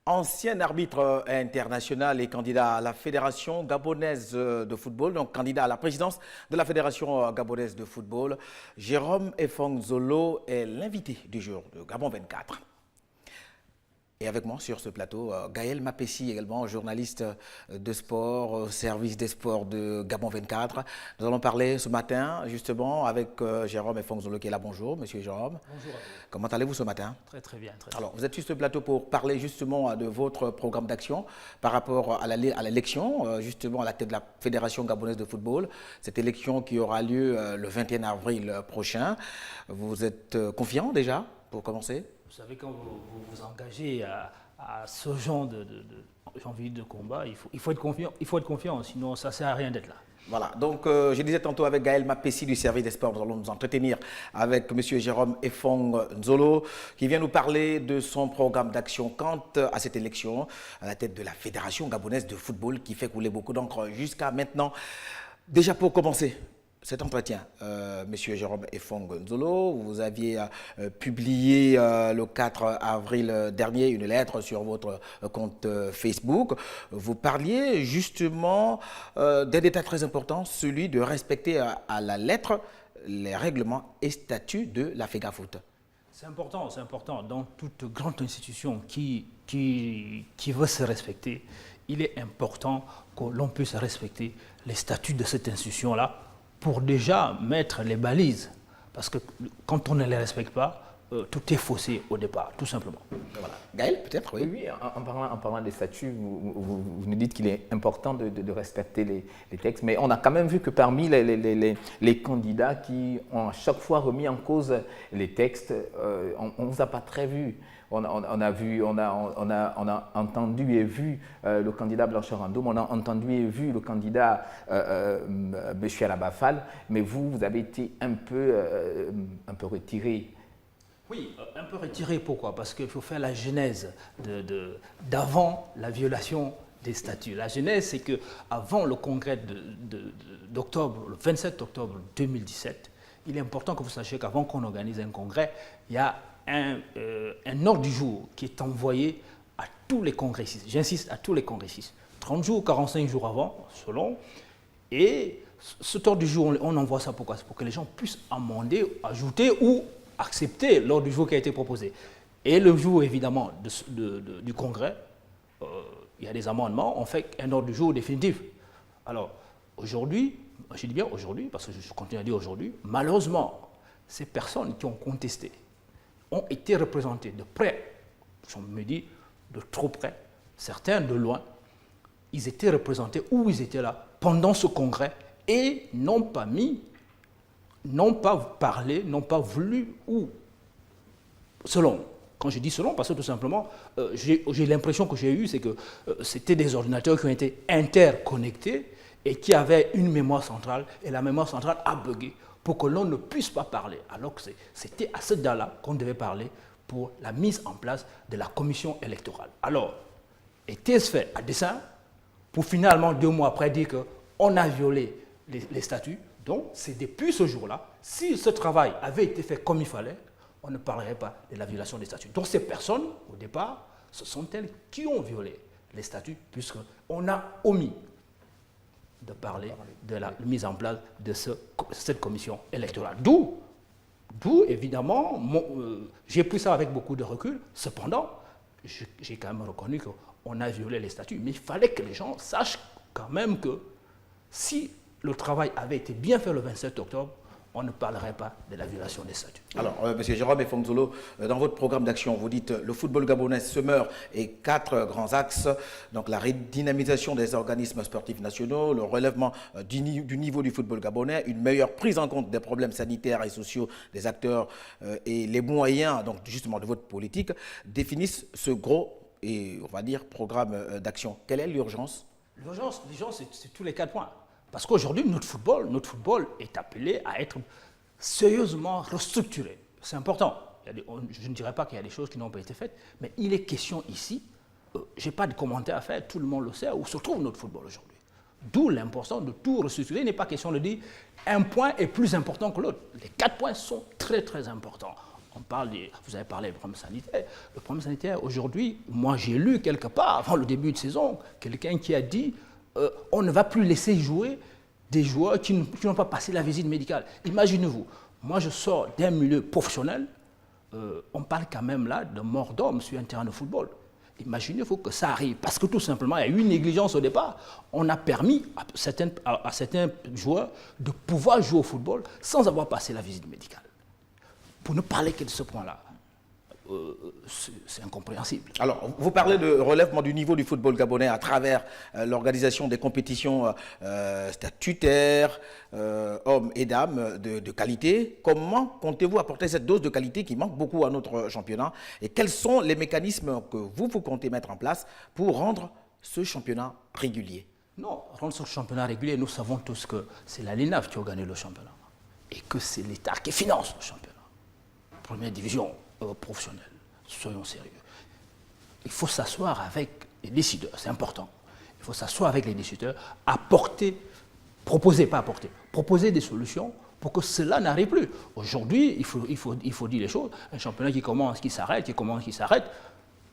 Ancien arbitre international et candidat à la Fédération gabonaise de football, donc candidat à la présidence de la Fédération gabonaise de football, Jérôme Efong Zolo est l'invité du jour de Gabon 24. Et avec moi sur ce plateau, Gaël Mapessi, également journaliste de sport au service des sports de Gabon 24. Nous allons parler ce matin justement avec Jérôme Efong Zolo qui est là. Bonjour, monsieur Jérôme. Bonjour. Comment allez-vous ce matin? Très très bien. Alors, vous êtes sur ce plateau pour parler justement de votre programme d'action par rapport à l'élection, justement à la tête de la Fédération gabonaise de football. Cette élection qui aura lieu le 21 avril prochain. Vous êtes confiant déjà pour commencer? Vous savez, quand vous vous engagez à ce genre de combat, il faut être confiant, sinon ça ne sert à rien d'être là. Voilà, donc je disais tantôt avec Gaël Mapessi du service des sports, nous allons nous entretenir avec M. Jérôme Efong Zolo qui vient nous parler de son programme d'action quant à cette élection à la tête de la Fédération gabonaise de football qui fait couler beaucoup d'encre jusqu'à maintenant. Déjà pour commencer cet entretien, Monsieur Jérôme Efong Zolo, vous aviez publié le 4 avril dernier une lettre sur votre compte Facebook. Vous parliez justement d'un détail très important, celui de respecter à la lettre les règlements et statuts de la FEGAFOOT. C'est important. Dans toute grande institution qui veut se respecter, il est important que l'on puisse respecter les statuts de cette institution-là, pour déjà mettre les balises. Parce que quand on ne les respecte pas, tout est faussé au départ, tout simplement. Voilà. Gaël, peut-être, oui. Oui, en parlant des statuts, vous nous dites qu'il est important de respecter les textes, mais on a quand même vu que parmi les candidats qui ont à chaque fois remis en cause les textes, on ne vous a pas très vu. On a entendu et vu le candidat Blanchard Randoum, on a entendu et vu le candidat M. Alabafal, mais vous avez été un peu retiré. Oui, un peu retiré. Pourquoi? Parce qu'il faut faire la genèse d'avant la violation des statuts. La genèse, c'est qu'avant le congrès d'octobre, le 27 octobre 2017, il est important que vous sachiez qu'avant qu'on organise un congrès, il y a un ordre du jour qui est envoyé à tous les congressistes. J'insiste, à tous les congressistes. 30 jours, 45 jours avant, selon. Et cet ordre du jour, on envoie ça pourquoi? C'est pour que les gens puissent amender, ajouter ou accepter l'ordre du jour qui a été proposé. Et le jour, évidemment, du congrès, il y a des amendements, on fait un ordre du jour définitif. Alors, aujourd'hui, je dis bien aujourd'hui, parce que je continue à dire aujourd'hui, malheureusement, ces personnes qui ont contesté ont été représentées de près, on me dit de trop près, certains de loin, ils étaient représentés où ils étaient là pendant ce congrès et n'ont pas parlé, n'ont pas voulu, ou selon. Quand je dis selon, parce que tout simplement, j'ai l'impression que j'ai eue, c'est que c'était des ordinateurs qui ont été interconnectés et qui avaient une mémoire centrale, et la mémoire centrale a bugué pour que l'on ne puisse pas parler, alors que c'était à cette date-là qu'on devait parler pour la mise en place de la commission électorale. Alors, était-ce fait à dessein pour finalement 2 mois après dire qu'on a violé les statuts? Donc, c'est depuis ce jour-là, si ce travail avait été fait comme il fallait, on ne parlerait pas de la violation des statuts. Donc, ces personnes, au départ, ce sont elles qui ont violé les statuts, puisqu'on a omis de parler de la mise en place de cette commission électorale. D'où évidemment, j'ai pris ça avec beaucoup de recul. Cependant, j'ai quand même reconnu qu'on a violé les statuts. Mais il fallait que les gens sachent quand même que si le travail avait été bien fait le 27 octobre, on ne parlerait pas de la violation des statuts. Alors, M. Jérôme Efong Zolo, dans votre programme d'action, vous dites le football gabonais se meurt et 4 grands axes. Donc, la redynamisation des organismes sportifs nationaux, le relèvement du niveau du football gabonais, une meilleure prise en compte des problèmes sanitaires et sociaux des acteurs et les moyens, donc justement, de votre politique, définissent ce gros et, on va dire, programme d'action. Quelle est l'urgence? L'urgence, c'est tous les 4 points. Parce qu'aujourd'hui, notre football est appelé à être sérieusement restructuré. C'est important. Je ne dirais pas qu'il y a des choses qui n'ont pas été faites, mais il est question ici, je n'ai pas de commentaire à faire, tout le monde le sait, où se trouve notre football aujourd'hui. D'où l'importance de tout restructurer. Il n'est pas question de dire un point est plus important que l'autre. Les 4 points sont très très importants. Vous avez parlé du problème sanitaire. Le problème sanitaire, aujourd'hui, moi j'ai lu quelque part, avant le début de saison, quelqu'un qui a dit on ne va plus laisser jouer des joueurs qui n'ont pas passé la visite médicale. Imaginez-vous, moi je sors d'un milieu professionnel, on parle quand même là de mort d'homme sur un terrain de football. Imaginez-vous que ça arrive, parce que tout simplement, il y a eu une négligence au départ. On a permis à certains joueurs de pouvoir jouer au football sans avoir passé la visite médicale. Pour ne parler que de ce point-là, c'est incompréhensible. Alors, vous parlez de relèvement du niveau du football gabonais à travers l'organisation des compétitions statutaires, hommes et dames de qualité. Comment comptez-vous apporter cette dose de qualité qui manque beaucoup à notre championnat? Et quels sont les mécanismes que vous comptez mettre en place pour rendre ce championnat régulier? Non, rendre ce championnat régulier, nous savons tous que c'est la LINAF qui organise le championnat et que c'est l'État qui finance le championnat. Première division professionnelle, soyons sérieux. Il faut s'asseoir avec les décideurs, c'est important. Il faut s'asseoir avec les décideurs, proposer des solutions pour que cela n'arrive plus. Aujourd'hui, il faut dire les choses. Un championnat qui commence, qui s'arrête, qui commence, qui s'arrête,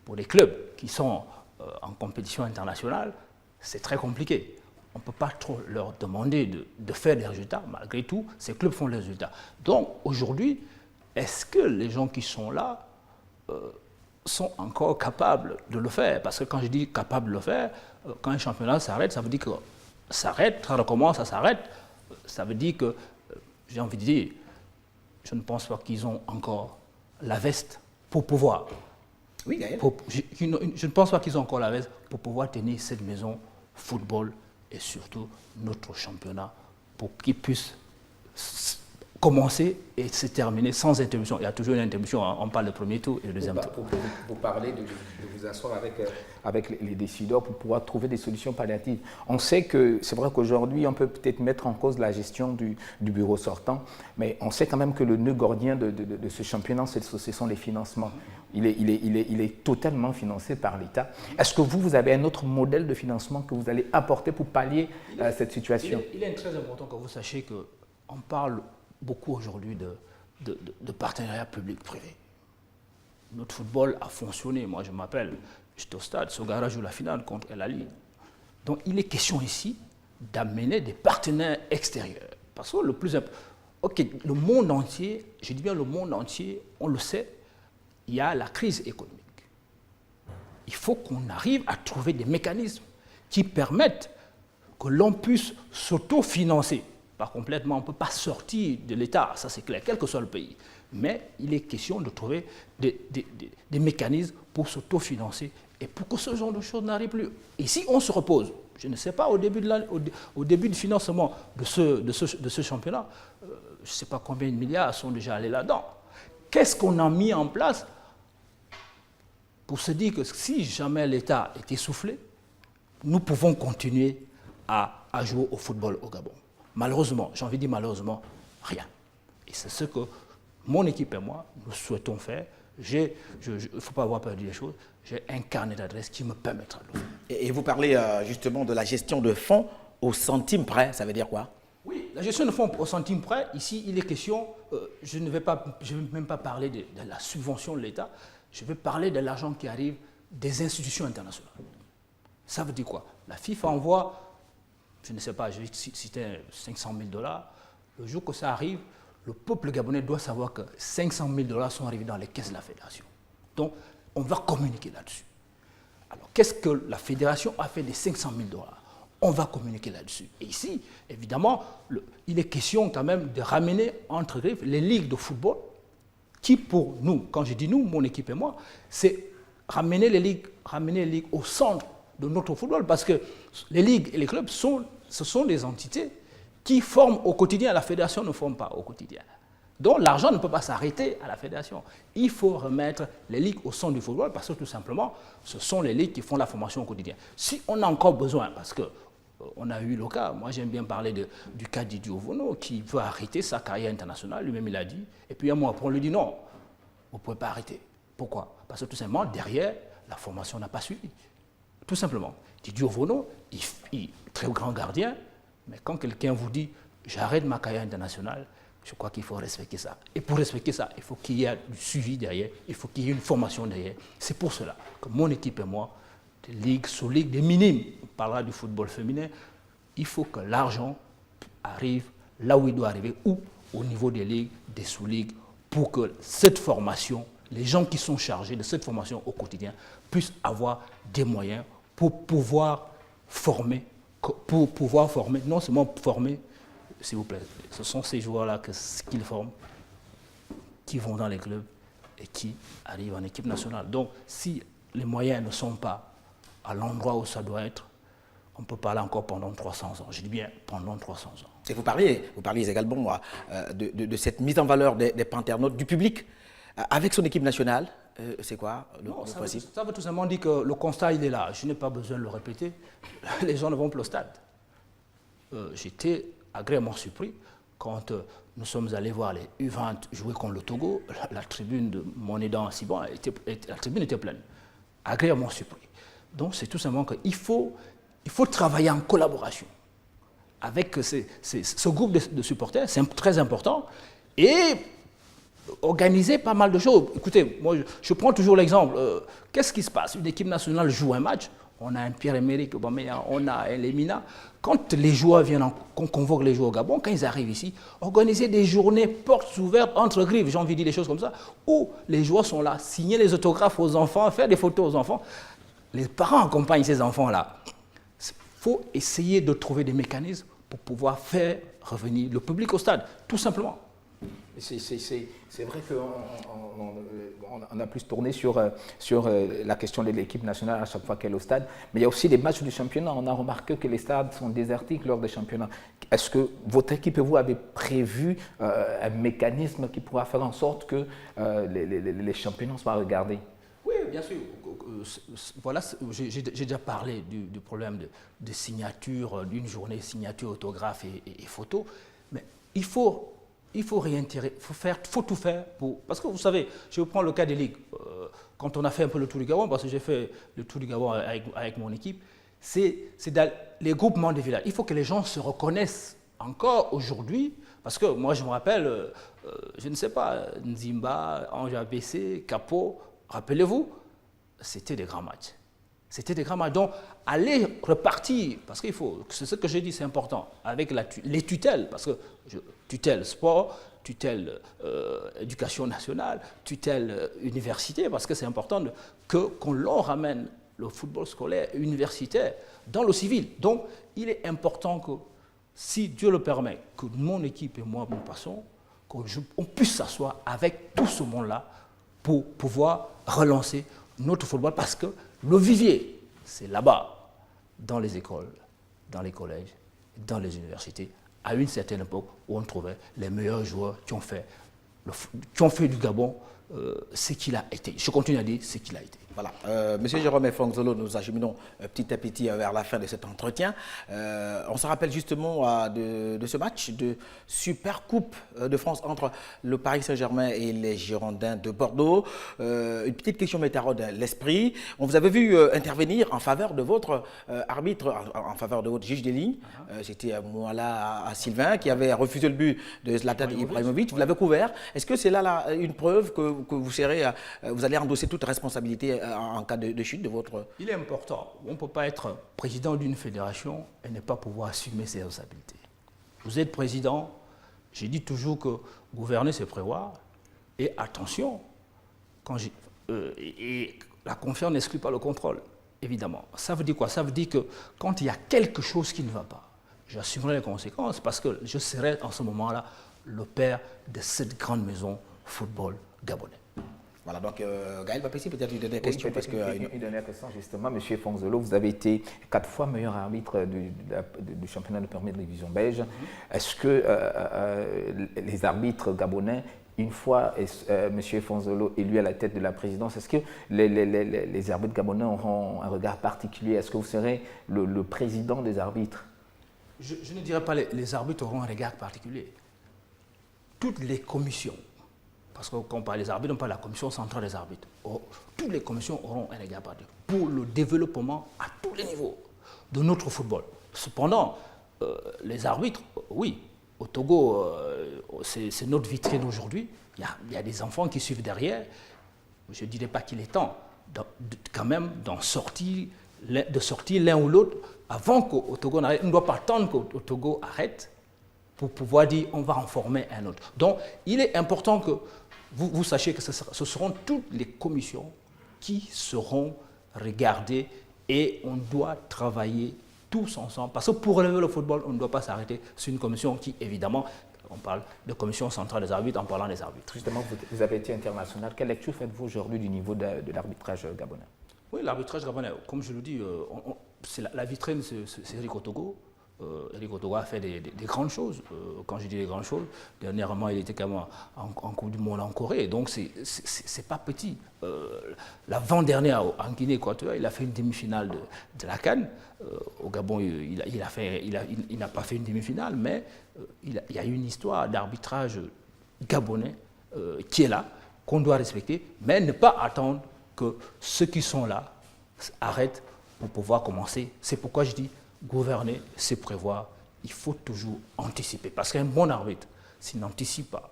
pour les clubs qui sont en compétition internationale, c'est très compliqué. On ne peut pas trop leur demander de faire des résultats. Malgré tout, ces clubs font des résultats. Donc, aujourd'hui, est-ce que les gens qui sont là sont encore capables de le faire? Parce que quand je dis capable de le faire, quand un championnat s'arrête, ça veut dire que ça s'arrête, ça recommence, ça s'arrête. Ça veut dire que, j'ai envie de dire, je ne pense pas qu'ils ont encore la veste pour pouvoir. Oui, Gaël. Je ne pense pas qu'ils ont encore la veste pour pouvoir tenir cette maison football et surtout notre championnat pour qu'ils puissent commencer et se terminer sans interruption. Il y a toujours une interruption, hein. On parle du premier tour et du deuxième tour. Vous parlez de vous asseoir avec les décideurs pour pouvoir trouver des solutions palliatives. On sait que c'est vrai qu'aujourd'hui, on peut peut-être mettre en cause la gestion du bureau sortant, mais on sait quand même que le nœud gordien de ce championnat, ce sont les financements. Il est totalement financé par l'État. Est-ce que vous avez un autre modèle de financement que vous allez apporter pour pallier cette situation? Il est très important que vous sachiez qu'on parle beaucoup aujourd'hui de partenariat public-privé. Notre football a fonctionné. Moi, je m'appelle, j'étais au stade, Sogara joue la finale contre El Ali. Donc, il est question ici d'amener des partenaires extérieurs. Parce que le plus important, le monde entier, je dis bien le monde entier, on le sait, il y a la crise économique. Il faut qu'on arrive à trouver des mécanismes qui permettent que l'on puisse s'autofinancer. Pas complètement, on ne peut pas sortir de l'État, ça c'est clair, quel que soit le pays. Mais il est question de trouver des mécanismes pour s'autofinancer et pour que ce genre de choses n'arrive plus. Et si on se repose, je ne sais pas, au début du financement de ce championnat, je ne sais pas combien de milliards sont déjà allés là-dedans. Qu'est-ce qu'on a mis en place pour se dire que si jamais l'État est essoufflé, nous pouvons continuer à jouer au football au Gabon? Malheureusement, j'ai envie de dire malheureusement, rien. Et c'est ce que mon équipe et moi, nous souhaitons faire. Il ne faut pas avoir peur de dire les choses. J'ai un carnet d'adresses qui me permettra de le faire. Et vous parlez justement de la gestion de fonds au centime près, ça veut dire quoi? Oui, la gestion de fonds au centime près, ici, il est question, je ne vais même pas parler de la subvention de l'État, je vais parler de l'argent qui arrive des institutions internationales. Ça veut dire quoi? La FIFA envoie, je ne sais pas, je vais citer 500 000 $. Le jour que ça arrive, le peuple gabonais doit savoir que 500 000 $ sont arrivés dans les caisses de la fédération. Donc, on va communiquer là-dessus. Alors, qu'est-ce que la fédération a fait des 500 000 $? On va communiquer là-dessus. Et ici, évidemment, il est question quand même de ramener entre griffes les ligues de football qui, pour nous, quand je dis nous, mon équipe et moi, c'est ramener les ligues au centre de notre football, parce que les ligues et les clubs, ce sont des entités qui forment au quotidien. La fédération ne forme pas au quotidien. Donc l'argent ne peut pas s'arrêter à la fédération. Il faut remettre les ligues au centre du football, parce que tout simplement, ce sont les ligues qui font la formation au quotidien. Si on a encore besoin, parce qu'on a eu le cas, moi j'aime bien parler du cas d'Idio Ovono, qui veut arrêter sa carrière internationale, lui-même il a dit, et puis un mois après on lui dit non, vous ne pouvez pas arrêter. Pourquoi? Parce que tout simplement, derrière, la formation n'a pas suivi. Tout simplement. Didier Ovono, il est très grand gardien, mais quand quelqu'un vous dit « j'arrête ma carrière internationale », Je crois qu'il faut respecter ça. Et pour respecter ça, il faut qu'il y ait du suivi derrière, il faut qu'il y ait une formation derrière. C'est pour cela que mon équipe et moi, des ligues, sous-ligues, des minimes, on parlera du football féminin, il faut que l'argent arrive là où il doit arriver, ou au niveau des ligues, des sous-ligues, pour que cette formation, les gens qui sont chargés de cette formation au quotidien, puissent avoir des moyens pour pouvoir former, non seulement former, s'il vous plaît, ce sont ces joueurs-là qu'ils forment, qui vont dans les clubs et qui arrivent en équipe nationale. Donc, si les moyens ne sont pas à l'endroit où ça doit être, on peut parler encore pendant 300 ans. Je dis bien pendant 300 ans. Et vous parliez également de cette mise en valeur des panternautes, du public, avec son équipe nationale. C'est quoi le principe? Ça veut tout simplement dire que le constat, il est là. Je n'ai pas besoin de le répéter. Les gens ne vont plus au stade. J'étais agréablement surpris quand nous sommes allés voir les U20 jouer contre le Togo. La tribune de Monédan à Siban, la tribune était pleine. Agréablement surpris. Donc c'est tout simplement qu'il faut travailler en collaboration avec ce groupe de supporters, c'est très important, et organiser pas mal de choses. Écoutez, moi je prends toujours l'exemple, qu'est-ce qui se passe? Une équipe nationale joue un match, on a un Pierre-Emerick Aubameyang, on a un Lemina. Quand les joueurs viennent, qu'on convoque les joueurs au Gabon, quand ils arrivent ici, organiser des journées portes ouvertes entre griffes, j'ai envie de dire des choses comme ça, où les joueurs sont là, signer les autographes aux enfants, faire des photos aux enfants. Les parents accompagnent ces enfants-là. Il faut essayer de trouver des mécanismes pour pouvoir faire revenir le public au stade, tout simplement. C'est vrai qu'on a plus tourné sur la question de l'équipe nationale à chaque fois qu'elle est au stade, mais il y a aussi des matchs du championnat. On a remarqué que les stades sont désertiques lors des championnats. Est-ce que votre équipe et vous avez prévu un mécanisme qui pourra faire en sorte que les championnats soient regardés? Oui, bien sûr. Voilà, j'ai déjà parlé du problème de signature, d'une journée signature, autographe et photo, mais il faut réintéresser, il faut tout faire pour... Parce que vous savez, je prends le cas des ligues. Quand on a fait un peu le Tour du Gabon, parce que j'ai fait le Tour du Gabon avec mon équipe, c'est dans les groupements des villages. Il faut que les gens se reconnaissent encore aujourd'hui, parce que moi je me rappelle, je ne sais pas, Nzimba, Ange ABC, Capo, rappelez-vous, c'était des grands matchs. C'était des grands matchs. Donc, aller repartir, parce qu'il faut, c'est ce que j'ai dit, c'est important, avec les tutelles, parce que tutelle sport, tutelle éducation nationale, tutelle université, parce que c'est important qu'on l'on ramène le football scolaire universitaire dans le civil. Donc, il est important que, si Dieu le permet, que mon équipe et moi, nous passons, qu'on puisse s'asseoir avec tout ce monde-là pour pouvoir relancer notre football, parce que le vivier, c'est là-bas, dans les écoles, dans les collèges, dans les universités, à une certaine époque où on trouvait les meilleurs joueurs qui ont fait du Gabon ce qu'il a été. Je continue à dire ce qu'il a été. Voilà. Monsieur Jérôme Efong Nzolo, nous acheminons petit à petit vers la fin de cet entretien. On se rappelle justement de ce match de Super Coupe de France entre le Paris Saint-Germain et les Girondins de Bordeaux. Une petite question me taraude l'esprit. On vous avait vu intervenir en faveur de votre arbitre, en faveur de votre juge des lignes. C'était Mouala à Sylvain qui avait refusé le but de Zlatan Ibrahimovic. Vous l'avez couvert. Est-ce que c'est là une preuve que vous allez endosser toute responsabilité en cas de chute de votre... Il est important. On ne peut pas être président d'une fédération et ne pas pouvoir assumer ses responsabilités. Vous êtes président, j'ai dit toujours que gouverner, c'est prévoir. Et attention, et la confiance n'exclut pas le contrôle, évidemment. Ça veut dire quoi? Ça veut dire que quand il y a quelque chose qui ne va pas, j'assumerai les conséquences parce que je serai en ce moment-là le père de cette grande maison football gabonais. Voilà, donc Gaël Bapessi, peut-être une dernière question. Parce que, une dernière question, justement, M. Efong Nzolo, vous avez été 4 fois meilleur arbitre du championnat de première division belge. Est-ce que les arbitres gabonais, une fois M. Efong Nzolo élu à la tête de la présidence, est-ce que les arbitres gabonais auront un regard particulier? Est-ce que vous serez le président des arbitres? Je ne dirais pas les arbitres auront un regard particulier. Toutes les commissions, parce que quand on parle des arbitres, on parle de la commission centrale des arbitres. Toutes les commissions auront un regard particulier pour le développement à tous les niveaux de notre football. Cependant, les arbitres, oui, au Togo, c'est notre vitrine aujourd'hui. Il y a des enfants qui suivent derrière. Je ne dirais pas qu'il est temps quand même de sortir l'un ou l'autre avant qu'au Togo n'arrête. On ne doit pas attendre qu'au Togo arrête pour pouvoir dire on va en former un autre. Donc il est important que vous sachiez que ce seront toutes les commissions qui seront regardées et on doit travailler tous ensemble. Parce que pour relever le football, on ne doit pas s'arrêter sur une commission qui, évidemment, on parle de commission centrale des arbitres en parlant des arbitres. Justement, vous avez été international. Quelle lecture faites-vous aujourd'hui du niveau de l'arbitrage gabonais? Oui, l'arbitrage gabonais, comme je le dis, la vitrine, c'est Eric Otogo. Eric Otogo a fait des grandes choses. Quand je dis des grandes choses, dernièrement, il était quand même en Coupe du Monde en Corée. Donc, c'est pas petit. L'avant-dernière, en Guinée équatoriale, il a fait une demi-finale de la CAN. Au Gabon, il n'a pas fait une demi-finale, mais il y a une histoire d'arbitrage gabonais qui est là, qu'on doit respecter, mais ne pas attendre que ceux qui sont là arrêtent pour pouvoir commencer. C'est pourquoi je dis gouverner, c'est prévoir. Il faut toujours anticiper. Parce qu'un bon arbitre, s'il n'anticipe pas,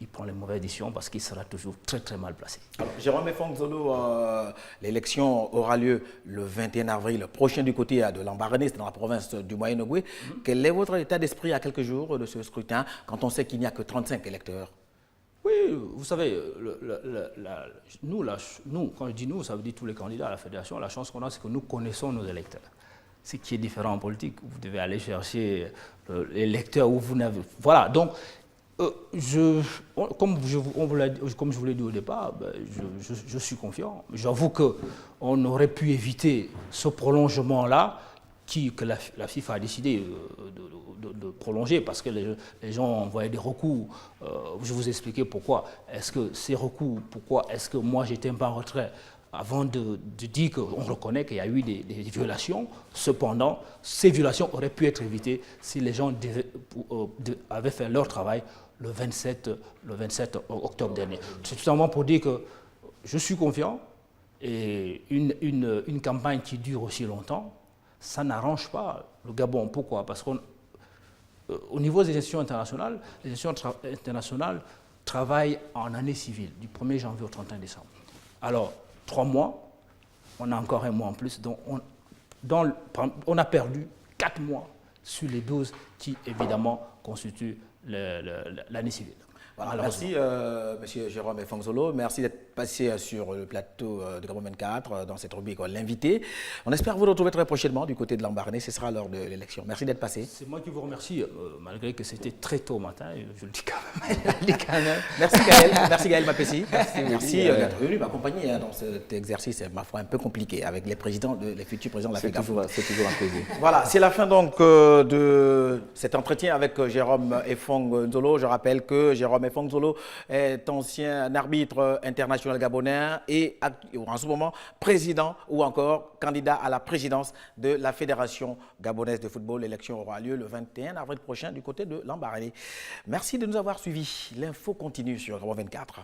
il prend les mauvaises décisions parce qu'il sera toujours très très mal placé. Alors, Jérôme Efong-Nzolo, l'élection aura lieu le 21 avril prochain du côté de Lambaréné, c'est dans la province du Moyen-Ogooué. Quel est votre état d'esprit à quelques jours de ce scrutin quand on sait qu'il n'y a que 35 électeurs? Oui, vous savez, nous, quand je dis nous, ça veut dire tous les candidats à la fédération, la chance qu'on a, c'est que nous connaissons nos électeurs. Ce qui est différent en politique, vous devez aller chercher les électeurs où vous n'avez... Voilà, donc, comme je vous l'ai dit au départ, je suis confiant. J'avoue qu'on aurait pu éviter ce prolongement-là que la FIFA a décidé de prolonger parce que les gens ont envoyé des recours. Je vous ai expliqué pourquoi. Est-ce que ces recours, pourquoi est-ce que moi j'étais un peu en retrait avant de dire qu'on reconnaît qu'il y a eu des violations. Cependant, ces violations auraient pu être évitées si les gens avaient fait leur travail le 27 octobre dernier. C'est tout simplement pour dire que je suis confiant et une campagne qui dure aussi longtemps, ça n'arrange pas le Gabon. Pourquoi? Parce qu'au niveau des institutions internationales, les institutions internationales travaillent en année civile, du 1er janvier au 31 décembre. Alors, 3 mois, on a encore un mois en plus, donc on a perdu 4 mois sur les 12 qui, évidemment, constituent l'année civile. Voilà, merci, M. Jérôme Efong-Nzolo. Merci d'être passé sur le plateau de Gabon 24 dans cette rubrique L'invité. On espère vous retrouver très prochainement du côté de Lambaréné. Ce sera lors de l'élection. Merci d'être passé. C'est moi qui vous remercie, malgré que c'était très tôt au matin. Je le dis quand même. Merci Gaël. Merci Gaël Mapessi. Merci d'être venu m'accompagner dans cet exercice, ma foi, un peu compliqué avec les futurs présidents de la fédération. C'est toujours un plaisir. Voilà, c'est la fin donc de cet entretien avec Jérôme Efong-Nzolo. Je rappelle que Jérôme Efong-Nzolo est ancien arbitre international gabonais et en ce moment président ou encore candidat à la présidence de la Fédération gabonaise de football. L'élection aura lieu le 21 avril prochain du côté de Lambaréné. Merci de nous avoir suivis. L'info continue sur Gabon 24.